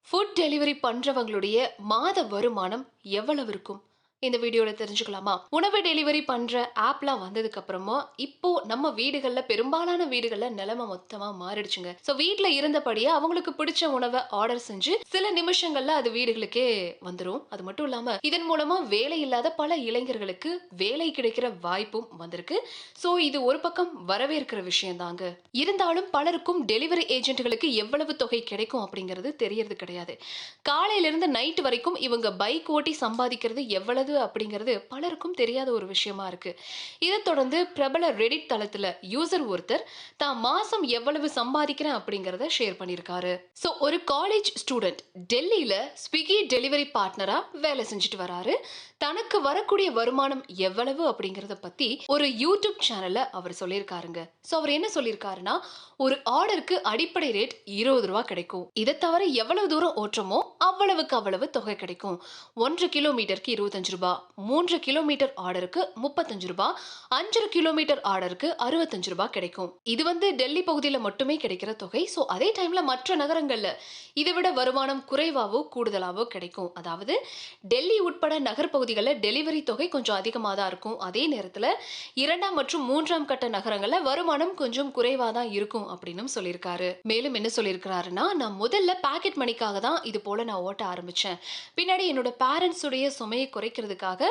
Food delivery பண்றவங்களுடைய மாத வருமானம் எவ்வளவு இருக்கும்? இந்த வீடியோல தெரிஞ்சுக்கலாமா? உணவு டெலிவரி பண்ற ஆப்லாம் வந்ததுக்கு அப்புறமா, இப்போ நம்ம வீடுகள்ல பெரும்பாலான வீடுகள்ல நிலைமை மொத்தமா மாறிடுச்சுங்க. வீட்ல இருந்தபடியே அவங்களுக்கு பிடிச்ச உணவ ஆர்டர் செஞ்சு, சில நிமிஷங்கள்ல அது வீடுகளுக்கே வந்துரும். அது மட்டும் இல்லாம, இதன் மூலமா வேலை இல்லாத பல இளைஞர்களுக்கு வேலை கிடைக்கிற வாய்ப்பும் வந்திருக்கு. இது ஒரு பக்கம் வரவேற்கிற விஷயம் தாங்க. இருந்தாலும் பலருக்கும் டெலிவரி ஏஜென்ட்களுக்கு எவ்வளவு தொகை கிடைக்கும் அப்படிங்கிறது தெரியறது கிடையாது. காலையில இருந்து நைட் வரைக்கும் இவங்க பைக் ஓட்டி சம்பாதிக்கிறது எவ்வளவு அப்படிங்கிறது பலருக்கும் தெரியாத ஒரு விஷயமா இருக்கு. இதை தொடர்ந்து பிரபல ரெடிட் தளத்துல யூசர் ஒருத்தர் தான் மாசம் எவ்வளவு சம்பாதிக்கிறேன் அப்படிங்கறத ஷேர் பண்ணிருக்காரு. ஒரு காலேஜ் ஸ்டூடெண்ட் டெல்லியில ஸ்விக்கி டெலிவரி பார்ட்னரா வேலை செஞ்சுட்டு வராரு. தனக்கு வரக்கூடிய வருமானம் எவ்வளவு அப்படிங்கறத பத்தி ஒரு யூடியூப் சேனல்ல அவர் சொல்லியிருக்காருங்க. அவர் என்ன சொல்லியிருக்காருன்னா, ஒரு ஆர்டருக்கு அடிப்படை ரேட் 20 ரூபாய் கிடைக்கும். இதை தவிர எவ்வளவு தூரம் ஓட்டுறோமோ அவ்வளவுக்கு அவ்வளவு தொகை கிடைக்கும். 1 கிலோமீட்டருக்கு 25 ரூபாய், 3 கிலோமீட்டர் ஆர்டருக்கு 35 ரூபாய், 5 கிலோமீட்டர் ஆர்டருக்கு 65 ரூபாய் கிடைக்கும். இது டெல்லி பகுதியில் மட்டுமே கிடைக்கிற தொகை. அதே டைம்ல மற்ற நகரங்கள்ல இதை விட வருமானம் குறைவாவோ கூடுதலாவோ கிடைக்கும். அதாவது டெல்லி உட்பட நகர் பகுதிகளில் டெலிவரி தொகை கொஞ்சம் அதிகமாக தான் இருக்கும். அதே நேரத்தில் 2ஆம் மற்றும் 3ஆம் கட்ட நகரங்கள்ல வருமானம் கொஞ்சம் குறைவா தான் இருக்கும் அப்படின்னு சொல்லியிருக்காரு. மேலும் என்ன சொல்லியிருக்கிறாருன்னா, நான் முதல்ல பாக்கெட் மணிக்காக தான் இது போல நான் ஓட்ட ஆரம்பிச்சேன். பின்னாடி என்னோட பேரண்ட்ஸ் உடைய சுமையை குறைக்கிறதுக்காக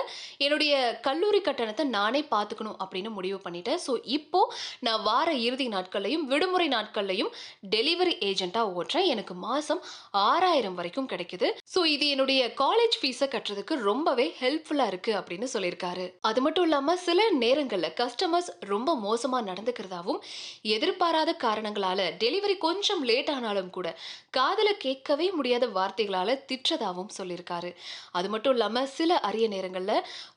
என்னுடைய கல்லூரி கட்டணத்தை நானே பார்த்துக்கணும் அப்படின்னு முடிவு பண்ணிட்டேன். இப்போ நான் வார இறுதி நாட்கள்லையும் விடுமுறை நாட்கள்லையும் டெலிவரி ஏஜென்ட்டா ஓட்டுறேன். எனக்கு மாசம் 6000 வரைக்கும் கிடைக்குது. இது என்னுடைய காலேஜ் ஃபீஸை கட்டுறதுக்கு ரொம்பவே ஹெல்ப்ஃபுல்லா இருக்கு அப்படின்னு சொல்லியிருக்காரு. அது மட்டும் இல்லாம சில நேரங்கள்ல கஸ்டமர்ஸ் ரொம்ப மோசமா நடந்துக்கிறதாவும், எதிர்பாராத காரணங்களால டெலிவரி கொஞ்சம் லேட் ஆனாலும் கூட காதுல கேட்கவே முடியாத வார்த்தைகளால திற்றதாவும் சொல்லியிருக்காரு. அது மட்டும் இல்லாம சில அரிய நேரங்கள்ல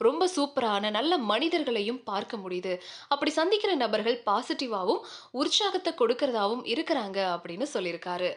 ரொம்ப சூப்பரான நல்ல மனிதர்களையும் பார்க்க முடியுது. அப்படி சந்திக்கிற நபர்கள் பாசிட்டிவாவும் உற்சாகத்தை கொடுக்கறதாவும் இருக்கிறாங்க அப்படின்னு சொல்லியிருக்காரு.